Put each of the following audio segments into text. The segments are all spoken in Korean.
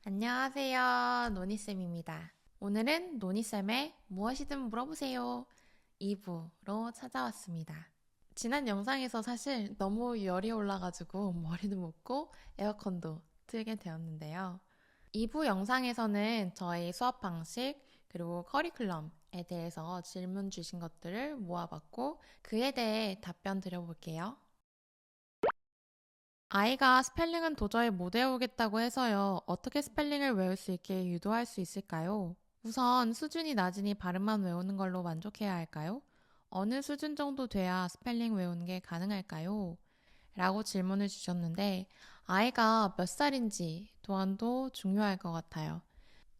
안녕하세요. 노니쌤입니다. 오늘은 노니쌤의 무엇이든 물어보세요 2부로 찾아왔습니다. 지난 영상에서 사실 너무 열이 올라가지고 머리도 묶고 에어컨도 틀게 되었는데요. 2부 영상에서는 저희 수업 방식 그리고 커리큘럼에 대해서 질문 주신 것들을 모아봤고 그에 대해 답변 드려볼게요. 아이가 스펠링은 도저히 못 외우겠다고 해서요. 어떻게 스펠링을 외울 수 있게 유도할 수 있을까요? 우선 수준이 낮으니 발음만 외우는 걸로 만족해야 할까요? 어느 수준 정도 돼야 스펠링 외우는 게 가능할까요? 라고 질문을 주셨는데 아이가 몇 살인지 또한도 중요할 것 같아요.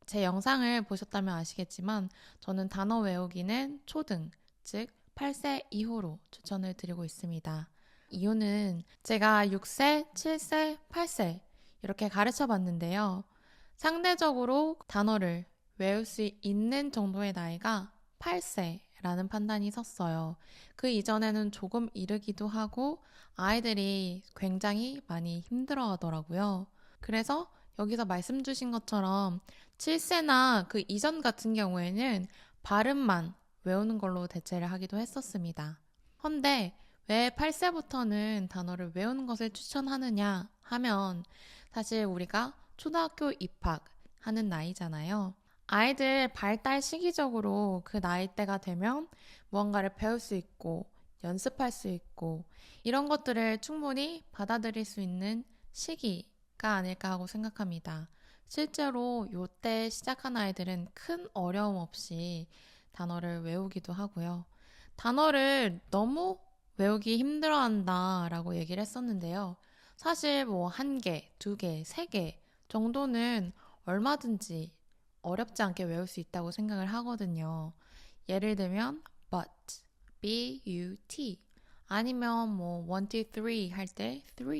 제 영상을 보셨다면 아시겠지만 저는 단어 외우기는 초등, 즉 8세 이후로 추천을 드리고 있습니다. 이유는 제가 6세, 7세, 8세 이렇게 가르쳐 봤는데요. 상대적으로 단어를 외울 수 있는 정도의 나이가 8세라는 판단이 섰어요. 그 이전에는 조금 이르기도 하고 아이들이 굉장히 많이 힘들어 하더라고요. 그래서 여기서 말씀 주신 것처럼 7세나 그 이전 같은 경우에는 발음만 외우는 걸로 대체를 하기도 했었습니다. 헌데 왜 8세부터는 단어를 외우는 것을 추천하느냐 하면 사실 우리가 초등학교 입학하는 나이잖아요. 아이들 발달 시기적으로 그 나이대가 되면 무언가를 배울 수 있고 연습할 수 있고 이런 것들을 충분히 받아들일 수 있는 시기가 아닐까 하고 생각합니다. 실제로 요때 시작한 아이들은 큰 어려움 없이 단어를 외우기도 하고요. 단어를 너무 외우기 힘들어한다 라고 얘기를 했었는데요. 사실 뭐 한 개, 두 개, 세 개 정도는 얼마든지 어렵지 않게 외울 수 있다고 생각을 하거든요. 예를 들면 but, but 아니면 뭐 1, 2, 3 할 때 3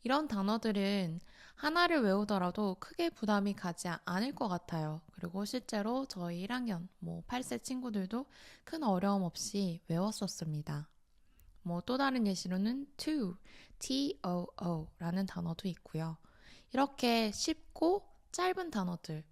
이런 단어들은 하나를 외우더라도 크게 부담이 가지 않을 것 같아요. 그리고 실제로 저희 1학년 뭐 8세 친구들도 큰 어려움 없이 외웠었습니다. 뭐 또 다른 예시로는 to, too 라는 단어도 있고요. 이렇게 쉽고 짧은 단어들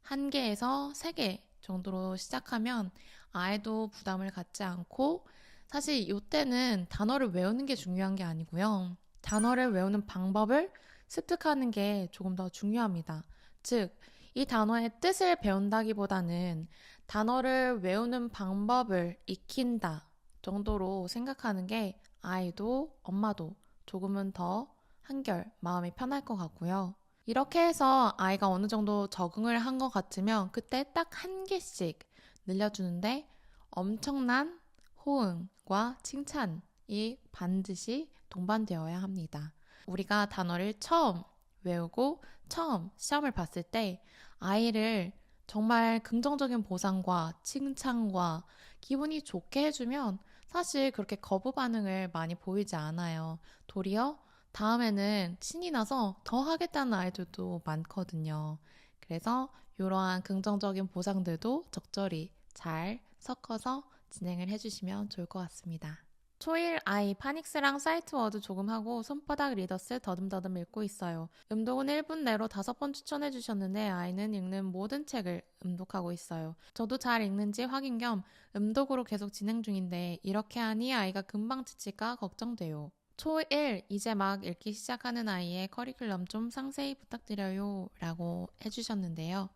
한 개에서 세 개 정도로 시작하면 아이도 부담을 갖지 않고 사실 이때는 단어를 외우는 게 중요한 게 아니고요. 단어를 외우는 방법을 습득하는 게 조금 더 중요합니다. 즉, 이 단어의 뜻을 배운다기보다는 단어를 외우는 방법을 익힌다 정도로 생각하는 게 아이도 엄마도 조금은 더 한결 마음이 편할 것 같고요. 이렇게 해서 아이가 어느 정도 적응을 한 것 같으면 그때 딱 한 개씩 늘려주는데 엄청난 호응과 칭찬이 반드시 동반되어야 합니다. 우리가 단어를 처음 외우고 처음 시험을 봤을 때 아이를 정말 긍정적인 보상과 칭찬과 기분이 좋게 해주면 사실 그렇게 거부 반응을 많이 보이지 않아요. 도리어 다음에는 신이 나서 더 하겠다는 아이들도 많거든요. 그래서 이러한 긍정적인 보상들도 적절히 잘 섞어서 진행을 해주시면 좋을 것 같습니다. 초일 아이 파닉스랑 사이트워드 조금 하고 손바닥 리더스 더듬더듬 읽고 있어요. 음독은 1분 내로 5번 추천해 주셨는데 아이는 읽는 모든 책을 음독하고 있어요. 저도 잘 읽는지 확인 겸 음독으로 계속 진행 중인데 이렇게 하니 아이가 금방 지칠까 걱정돼요. 초1 이제 막 읽기 시작하는 아이의 커리큘럼 좀 상세히 부탁드려요 라고 해주셨는데요.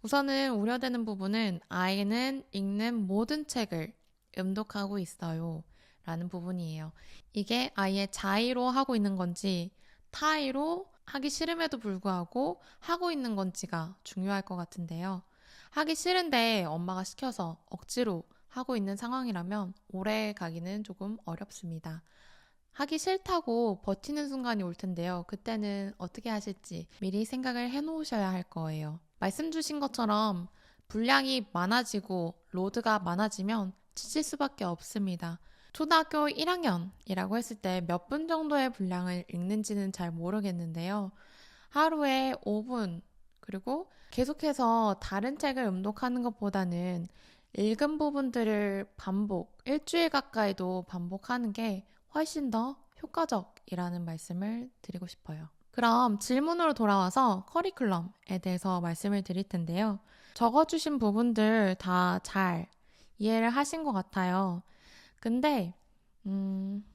우선은 우려되는 부분은 아이는 읽는 모든 책을 음독하고 있어요 라는 부분이에요. 이게 아이의 자의로 하고 있는 건지 타의로 하기 싫음에도 불구하고 하고 있는 건지가 중요할 것 같은데요. 하기 싫은데 엄마가 시켜서 억지로 하고 있는 상황이라면 오래 가기는 조금 어렵습니다. 하기 싫다고 버티는 순간이 올 텐데요. 그때는 어떻게 하실지 미리 생각을 해 놓으셔야 할 거예요. 말씀 주신 것처럼 분량이 많아지고 로드가 많아지면 지칠 수밖에 없습니다. 초등학교 1학년이라고 했을 때 몇 분 정도의 분량을 읽는지는 잘 모르겠는데요. 하루에 5분, 그리고 계속해서 다른 책을 음독하는 것보다는 읽은 부분들을 반복, 일주일 가까이도 반복하는 게 훨씬 더 효과적이라는 말씀을 드리고 싶어요. 그럼 질문으로 돌아와서 커리큘럼에 대해서 말씀을 드릴 텐데요. 적어주신 부분들 다 잘 이해를 하신 것 같아요. 근데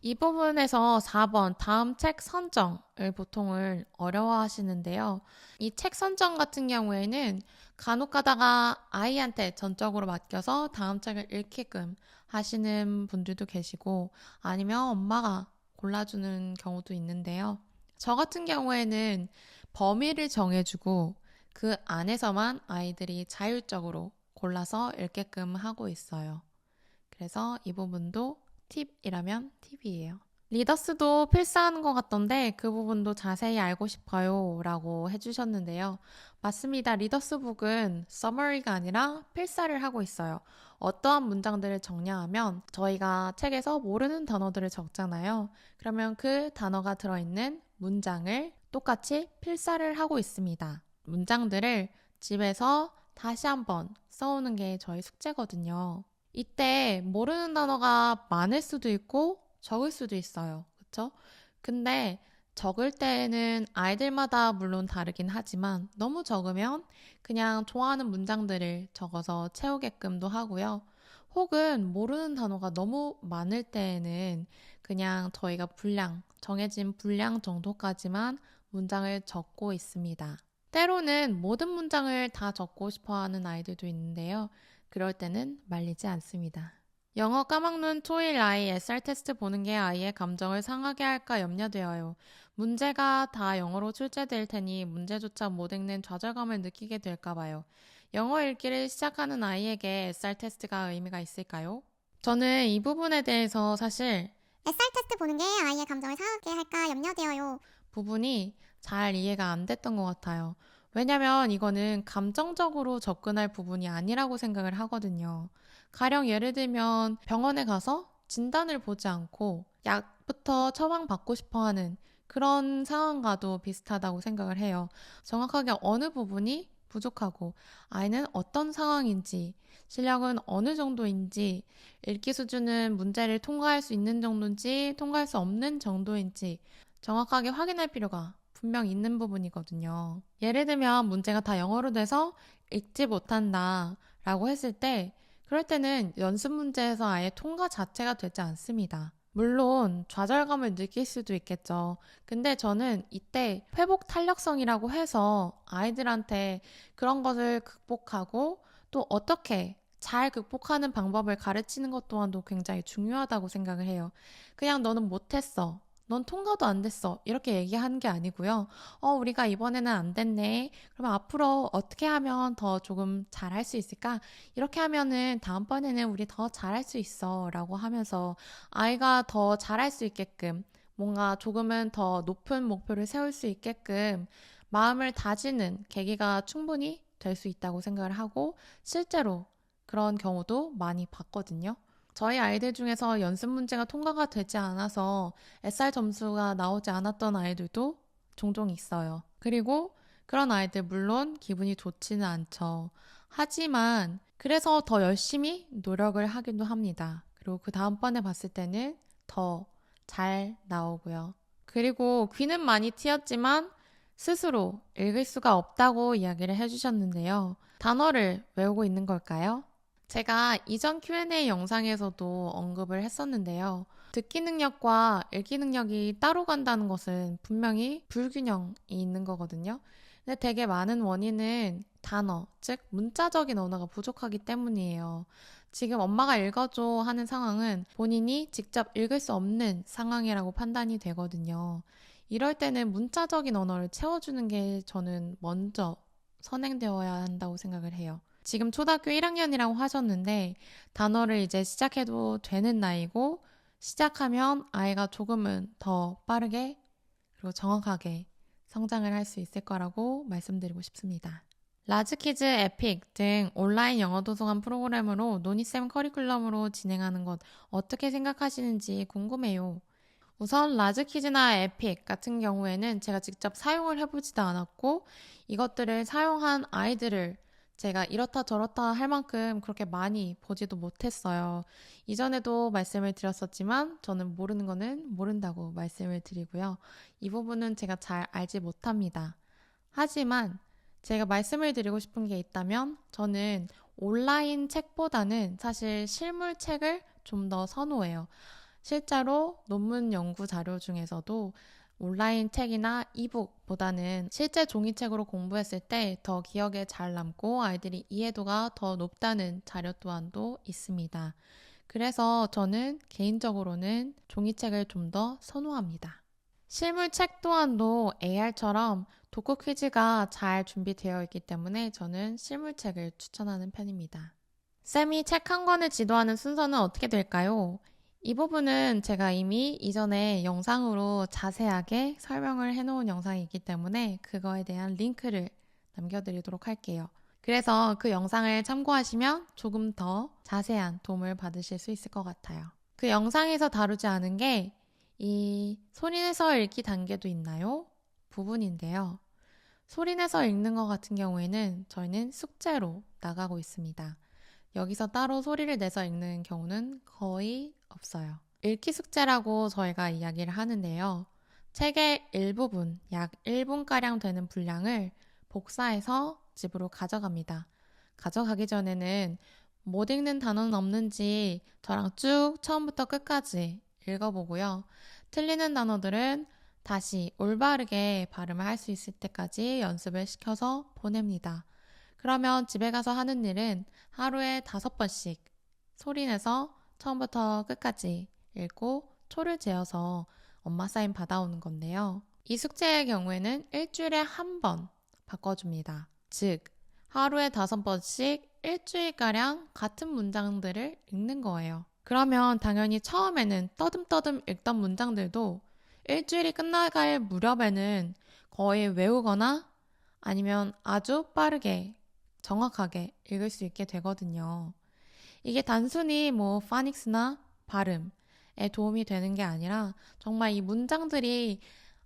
이 부분에서 4번 다음 책 선정을 보통을 어려워하시는데요. 이 책 선정 같은 경우에는 간혹 가다가 아이한테 전적으로 맡겨서 다음 책을 읽게끔 하시는 분들도 계시고 아니면 엄마가 골라주는 경우도 있는데요. 저 같은 경우에는 범위를 정해주고 그 안에서만 아이들이 자율적으로 골라서 읽게끔 하고 있어요. 그래서 이 부분도 팁이라면 팁이에요. 리더스도 필사하는 것 같던데 그 부분도 자세히 알고 싶어요 라고 해주셨는데요. 맞습니다. 리더스북은 서머리가 아니라 필사를 하고 있어요. 어떠한 문장들을 정리하면 저희가 책에서 모르는 단어들을 적잖아요. 그러면 그 단어가 들어있는 문장을 똑같이 필사를 하고 있습니다. 문장들을 집에서 다시 한번 써오는 게 저희 숙제거든요. 이때 모르는 단어가 많을 수도 있고 적을 수도 있어요. 그쵸? 근데 적을 때에는 아이들마다 물론 다르긴 하지만 너무 적으면 그냥 좋아하는 문장들을 적어서 채우게끔도 하고요. 혹은 모르는 단어가 너무 많을 때에는 그냥 저희가 정해진 분량 정도까지만 문장을 적고 있습니다. 때로는 모든 문장을 다 적고 싶어 하는 아이들도 있는데요. 그럴 때는 말리지 않습니다. 영어 까막눈 토일 아이 SR 테스트 보는 게 아이의 감정을 상하게 할까 염려되어요. 문제가 다 영어로 출제될 테니 문제조차 못 읽는 좌절감을 느끼게 될까 봐요. 영어 읽기를 시작하는 아이에게 SR 테스트가 의미가 있을까요? 저는 이 부분에 대해서 사실 SR 테스트 보는 게 아이의 감정을 상하게 할까 염려되어요. 부분이 잘 이해가 안 됐던 것 같아요. 왜냐면 이거는 감정적으로 접근할 부분이 아니라고 생각을 하거든요. 가령 예를 들면 병원에 가서 진단을 보지 않고 약부터 처방받고 싶어 하는 그런 상황과도 비슷하다고 생각을 해요. 정확하게 어느 부분이 부족하고 아이는 어떤 상황인지 실력은 어느 정도인지 읽기 수준은 문제를 통과할 수 있는 정도인지 통과할 수 없는 정도인지 정확하게 확인할 필요가 분명 있는 부분이거든요. 예를 들면 문제가 다 영어로 돼서 읽지 못한다 라고 했을 때 그럴 때는 연습 문제에서 아예 통과 자체가 되지 않습니다. 물론 좌절감을 느낄 수도 있겠죠. 근데 저는 이때 회복 탄력성이라고 해서 아이들한테 그런 것을 극복하고 또 어떻게 잘 극복하는 방법을 가르치는 것 또한도 굉장히 중요하다고 생각을 해요. 그냥 너는 못했어. 넌 통과도 안 됐어. 이렇게 얘기하는 게 아니고요. 우리가 이번에는 안 됐네. 그럼 앞으로 어떻게 하면 더 조금 잘할 수 있을까? 이렇게 하면은 다음번에는 우리 더 잘할 수 있어. 라고 하면서 아이가 더 잘할 수 있게끔 뭔가 조금은 더 높은 목표를 세울 수 있게끔 마음을 다지는 계기가 충분히 될 수 있다고 생각을 하고 실제로 그런 경우도 많이 봤거든요. 저희 아이들 중에서 연습 문제가 통과가 되지 않아서 SR 점수가 나오지 않았던 아이들도 종종 있어요. 그리고 그런 아이들 물론 기분이 좋지는 않죠. 하지만 그래서 더 열심히 노력을 하기도 합니다. 그리고 그 다음번에 봤을 때는 더 잘 나오고요. 그리고 귀는 많이 트였지만 스스로 읽을 수가 없다고 이야기를 해주셨는데요. 단어를 외우고 있는 걸까요? 제가 이전 Q&A 영상에서도 언급을 했었는데요. 듣기 능력과 읽기 능력이 따로 간다는 것은 분명히 불균형이 있는 거거든요. 근데 되게 많은 원인은 단어, 즉 문자적인 언어가 부족하기 때문이에요. 지금 엄마가 읽어줘 하는 상황은 본인이 직접 읽을 수 없는 상황이라고 판단이 되거든요. 이럴 때는 문자적인 언어를 채워주는 게 저는 먼저 선행되어야 한다고 생각을 해요. 지금 초등학교 1학년이라고 하셨는데 단어를 이제 시작해도 되는 나이고 시작하면 아이가 조금은 더 빠르게 그리고 정확하게 성장을 할 수 있을 거라고 말씀드리고 싶습니다. 라즈키즈, 에픽 등 온라인 영어 도서관 프로그램으로 노니쌤 커리큘럼으로 진행하는 것 어떻게 생각하시는지 궁금해요. 우선 라즈키즈나 에픽 같은 경우에는 제가 직접 사용을 해보지도 않았고 이것들을 사용한 아이들을 제가 이렇다 저렇다 할 만큼 그렇게 많이 보지도 못했어요. 이전에도 말씀을 드렸었지만 저는 모르는 거는 모른다고 말씀을 드리고요. 이 부분은 제가 잘 알지 못합니다. 하지만 제가 말씀을 드리고 싶은 게 있다면 저는 온라인 책보다는 사실 실물 책을 좀 더 선호해요. 실제로 논문 연구 자료 중에서도 온라인 책이나 이북보다는 실제 종이책으로 공부했을 때 더 기억에 잘 남고 아이들이 이해도가 더 높다는 자료 또한도 있습니다. 그래서 저는 개인적으로는 종이책을 좀 더 선호합니다. 실물책 또한도 AR처럼 독후 퀴즈가 잘 준비되어 있기 때문에 저는 실물책을 추천하는 편입니다. 쌤이 책 한 권을 지도하는 순서는 어떻게 될까요? 이 부분은 제가 이미 이전에 영상으로 자세하게 설명을 해놓은 영상이 있기 때문에 그거에 대한 링크를 남겨드리도록 할게요. 그래서 그 영상을 참고하시면 조금 더 자세한 도움을 받으실 수 있을 것 같아요. 그 영상에서 다루지 않은 게 이 소리내서 읽기 단계도 있나요? 부분인데요. 소리내서 읽는 것 같은 경우에는 저희는 숙제로 나가고 있습니다. 여기서 따로 소리를 내서 읽는 경우는 거의 없어요. 읽기 숙제라고 저희가 이야기를 하는데요. 책의 일부분, 약 1분가량 되는 분량을 복사해서 집으로 가져갑니다. 가져가기 전에는 못 읽는 단어는 없는지 저랑 쭉 처음부터 끝까지 읽어보고요. 틀리는 단어들은 다시 올바르게 발음을 할 수 있을 때까지 연습을 시켜서 보냅니다. 그러면 집에 가서 하는 일은 하루에 5번씩 소리내서 처음부터 끝까지 읽고 초를 재어서 엄마 사인 받아오는 건데요. 이 숙제의 경우에는 일주일에 한 번 바꿔줍니다. 즉, 하루에 5번씩 일주일가량 같은 문장들을 읽는 거예요. 그러면 당연히 처음에는 떠듬떠듬 읽던 문장들도 일주일이 끝나갈 무렵에는 거의 외우거나 아니면 아주 빠르게 정확하게 읽을 수 있게 되거든요. 이게 단순히 뭐 파닉스나 발음에 도움이 되는 게 아니라 정말 이 문장들이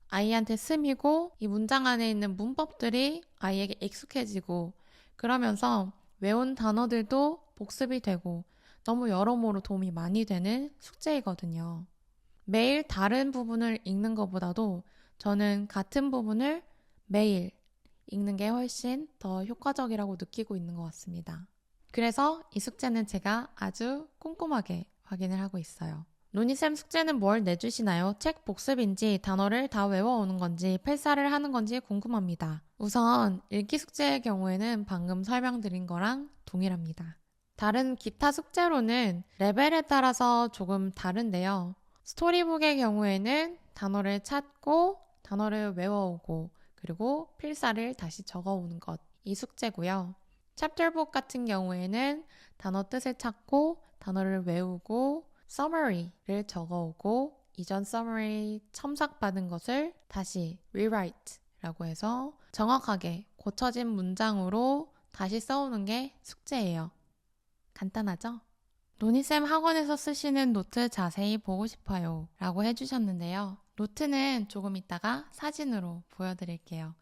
아이한테 스미고 이 문장 안에 있는 문법들이 아이에게 익숙해지고 그러면서 외운 단어들도 복습이 되고 너무 여러모로 도움이 많이 되는 숙제이거든요. 매일 다른 부분을 읽는 것보다도 저는 같은 부분을 매일 읽는 게 훨씬 더 효과적이라고 느끼고 있는 것 같습니다. 그래서 이 숙제는 제가 아주 꼼꼼하게 확인을 하고 있어요. 노니쌤 숙제는 뭘 내주시나요? 책 복습인지 단어를 다 외워오는 건지 필사를 하는 건지 궁금합니다. 우선 읽기 숙제의 경우에는 방금 설명드린 거랑 동일합니다. 다른 기타 숙제로는 레벨에 따라서 조금 다른데요. 스토리북의 경우에는 단어를 찾고 단어를 외워오고 그리고 필사를 다시 적어오는 것, 이 숙제고요. 챕터북 같은 경우에는 단어 뜻을 찾고 단어를 외우고 summary를 적어오고 이전 summary 첨삭받은 것을 다시 rewrite라고 해서 정확하게 고쳐진 문장으로 다시 써오는 게 숙제예요. 간단하죠? 노니쌤 학원에서 쓰시는 노트 자세히 보고 싶어요 라고 해주셨는데요. 노트는 조금 이따가 사진으로 보여드릴게요.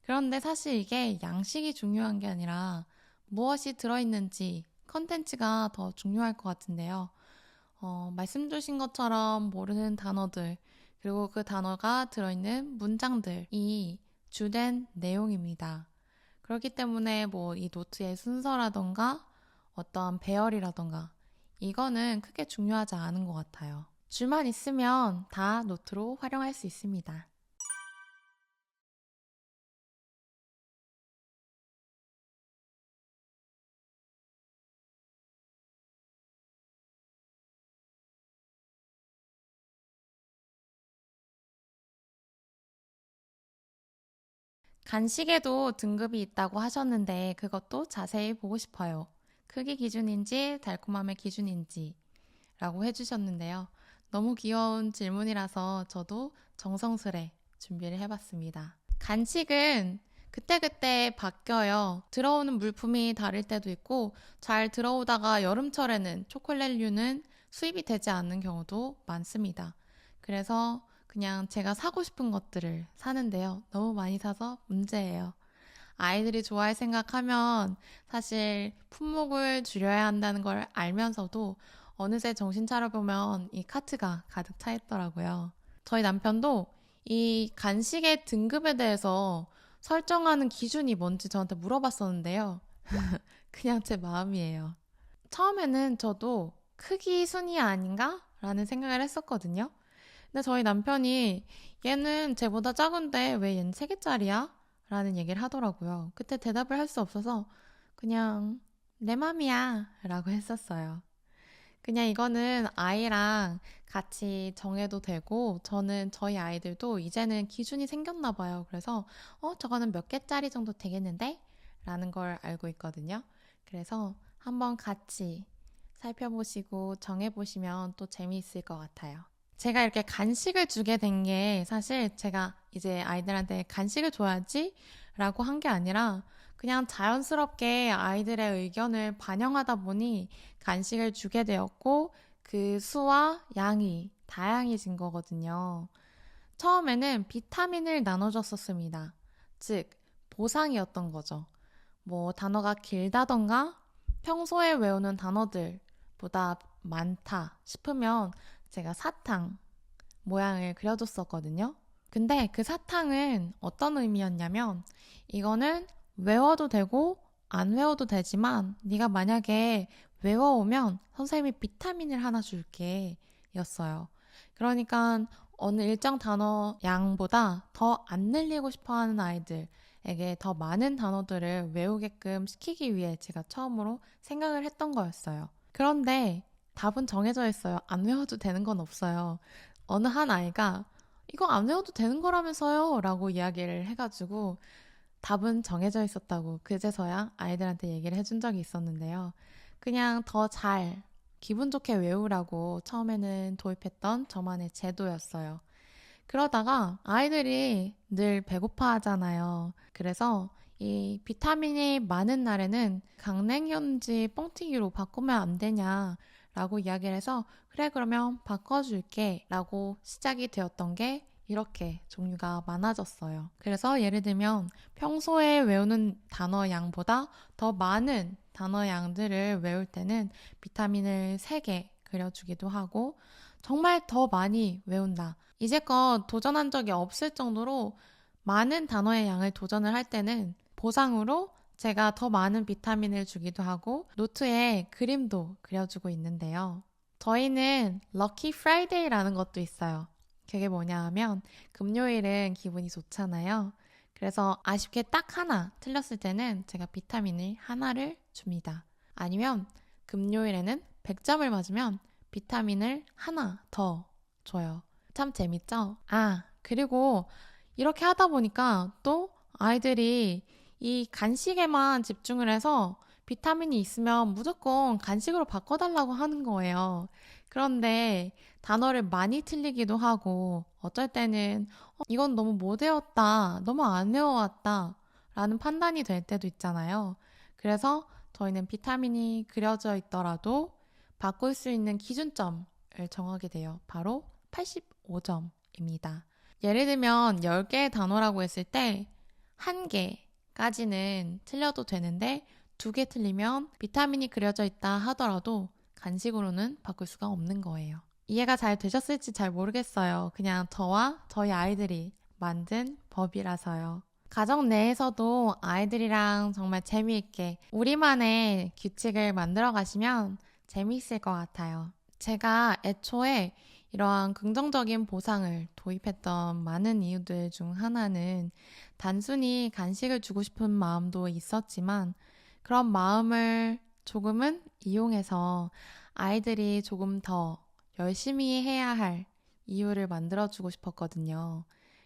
그런데 사실 이게 양식이 중요한 게 아니라 무엇이 들어있는지 컨텐츠가 더 중요할 것 같은데요. 말씀 주신 것처럼 모르는 단어들 그리고 그 단어가 들어있는 문장들이 주된 내용입니다. 그렇기 때문에 뭐 이 노트의 순서라던가 어떠한 배열이라던가 이거는 크게 중요하지 않은 것 같아요. 줄만 있으면 다 노트로 활용할 수 있습니다. 간식에도 등급이 있다고 하셨는데 그것도 자세히 보고 싶어요. 크기 기준인지 달콤함의 기준인지 라고 해주셨는데요. 너무 귀여운 질문이라서 저도 정성스레 준비를 해봤습니다. 간식은 그때그때 바뀌어요. 들어오는 물품이 다를 때도 있고 잘 들어오다가 여름철에는 초콜릿류는 수입이 되지 않는 경우도 많습니다. 그래서 그냥 제가 사고 싶은 것들을 사는데요. 너무 많이 사서 문제예요. 아이들이 좋아할 생각하면 사실 품목을 줄여야 한다는 걸 알면서도 어느새 정신 차려보면 이 카트가 가득 차 있더라고요. 저희 남편도 이 간식의 등급에 대해서 설정하는 기준이 뭔지 저한테 물어봤었는데요. 그냥 제 마음이에요. 처음에는 저도 크기 순위 아닌가? 라는 생각을 했었거든요. 근데 저희 남편이 얘는 쟤보다 작은데 왜 얘는 3개짜리야? 라는 얘기를 하더라고요. 그때 대답을 할 수 없어서 그냥 내 맘이야 라고 했었어요. 그냥 이거는 아이랑 같이 정해도 되고 저는 저희 아이들도 이제는 기준이 생겼나 봐요. 그래서 저거는 몇 개짜리 정도 되겠는데? 라는 걸 알고 있거든요. 그래서 한번 같이 살펴보시고 정해보시면 또 재미있을 것 같아요. 제가 이렇게 간식을 주게 된 게 사실 제가 이제 아이들한테 간식을 줘야지 라고 한 게 아니라 그냥 자연스럽게 아이들의 의견을 반영하다 보니 간식을 주게 되었고 그 수와 양이 다양해진 거거든요. 처음에는 비타민을 나눠줬었습니다. 즉, 보상이었던 거죠. 뭐 단어가 길다던가 평소에 외우는 단어들보다 많다 싶으면 제가 사탕 모양을 그려줬었거든요. 근데 그 사탕은 어떤 의미였냐면 이거는 외워도 되고 안 외워도 되지만 네가 만약에 외워오면 선생님이 비타민을 하나 줄게 였어요. 그러니까 어느 일정 단어 양보다 더 안 늘리고 싶어 하는 아이들에게 더 많은 단어들을 외우게끔 시키기 위해 제가 처음으로 생각을 했던 거였어요. 그런데 답은 정해져 있어요. 안 외워도 되는 건 없어요. 어느 한 아이가 이거 안 외워도 되는 거라면서요? 라고 이야기를 해가지고 답은 정해져 있었다고 그제서야 아이들한테 얘기를 해준 적이 있었는데요. 그냥 더 잘 기분 좋게 외우라고 처음에는 도입했던 저만의 제도였어요. 그러다가 아이들이 늘 배고파 하잖아요. 그래서 이 비타민이 많은 날에는 강냉이온지 뻥튀기로 바꾸면 안 되냐 라고 이야기를 해서 그래 그러면 바꿔줄게 라고 시작이 되었던 게 이렇게 종류가 많아졌어요. 그래서 예를 들면 평소에 외우는 단어 양보다 더 많은 단어 양들을 외울 때는 비타민을 3개 그려주기도 하고 정말 더 많이 외운다. 이제껏 도전한 적이 없을 정도로 많은 단어의 양을 도전을 할 때는 보상으로 제가 더 많은 비타민을 주기도 하고 노트에 그림도 그려주고 있는데요. 저희는 럭키 프라이데이라는 것도 있어요. 그게 뭐냐 하면 금요일은 기분이 좋잖아요. 그래서 아쉽게 딱 하나 틀렸을 때는 제가 비타민을 하나를 줍니다. 아니면 금요일에는 100점을 맞으면 비타민을 하나 더 줘요. 참 재밌죠? 그리고 이렇게 하다 보니까 또 아이들이 이 간식에만 집중을 해서 비타민이 있으면 무조건 간식으로 바꿔달라고 하는 거예요. 그런데 단어를 많이 틀리기도 하고 어쩔 때는 이건 너무 못 외웠다, 너무 안 외워왔다 라는 판단이 될 때도 있잖아요. 그래서 저희는 비타민이 그려져 있더라도 바꿀 수 있는 기준점을 정하게 돼요. 바로 85점입니다. 예를 들면 10개의 단어라고 했을 때 1개까지는 틀려도 되는데 2개 틀리면 비타민이 그려져 있다 하더라도 간식으로는 바꿀 수가 없는 거예요. 이해가 잘 되셨을지 잘 모르겠어요. 그냥 저와 저희 아이들이 만든 법이라서요. 가정 내에서도 아이들이랑 정말 재미있게 우리만의 규칙을 만들어 가시면 재미있을 것 같아요. 제가 애초에 이러한 긍정적인 보상을 도입했던 많은 이유들 중 하나는 단순히 간식을 주고 싶은 마음도 있었지만 그런 마음을 조금은 이용해서 아이들이 조금 더 열심히 해야 할 이유를 만들어주고 싶었거든요.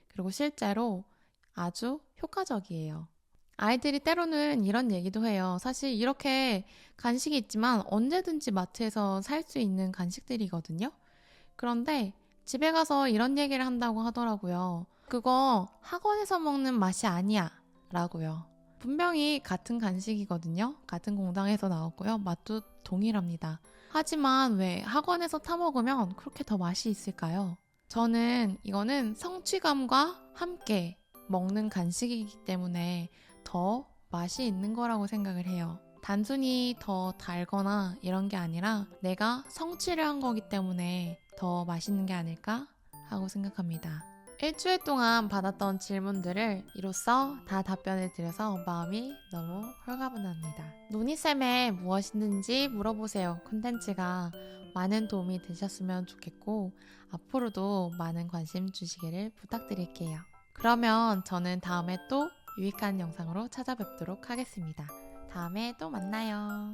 그리고 실제로 아주 효과적이에요. 아이들이 때로는 이런 얘기도 해요. 사실 이렇게 간식이 있지만 언제든지 마트에서 살 수 있는 간식들이거든요. 그런데 집에 가서 이런 얘기를 한다고 하더라고요. 그거 학원에서 먹는 맛이 아니야 라고요. 분명히 같은 간식이거든요. 같은 공장에서 나왔고요. 맛도 동일합니다. 하지만 왜 학원에서 타 먹으면 그렇게 더 맛이 있을까요? 저는 이거는 성취감과 함께 먹는 간식이기 때문에 더 더 맛이 있는 거라고 생각을 해요. 단순히 더 달거나 이런 게 아니라 내가 성취를 한 거기 때문에 더 맛있는 게 아닐까 하고 생각합니다. 일주일 동안 받았던 질문들을 이로써 다 답변을 드려서 마음이 너무 홀가분합니다. 논의쌤에 무엇이든지 물어보세요 콘텐츠가 많은 도움이 되셨으면 좋겠고 앞으로도 많은 관심 주시기를 부탁드릴게요. 그러면 저는 다음에 또 유익한 영상으로 찾아뵙도록 하겠습니다. 다음에 또 만나요.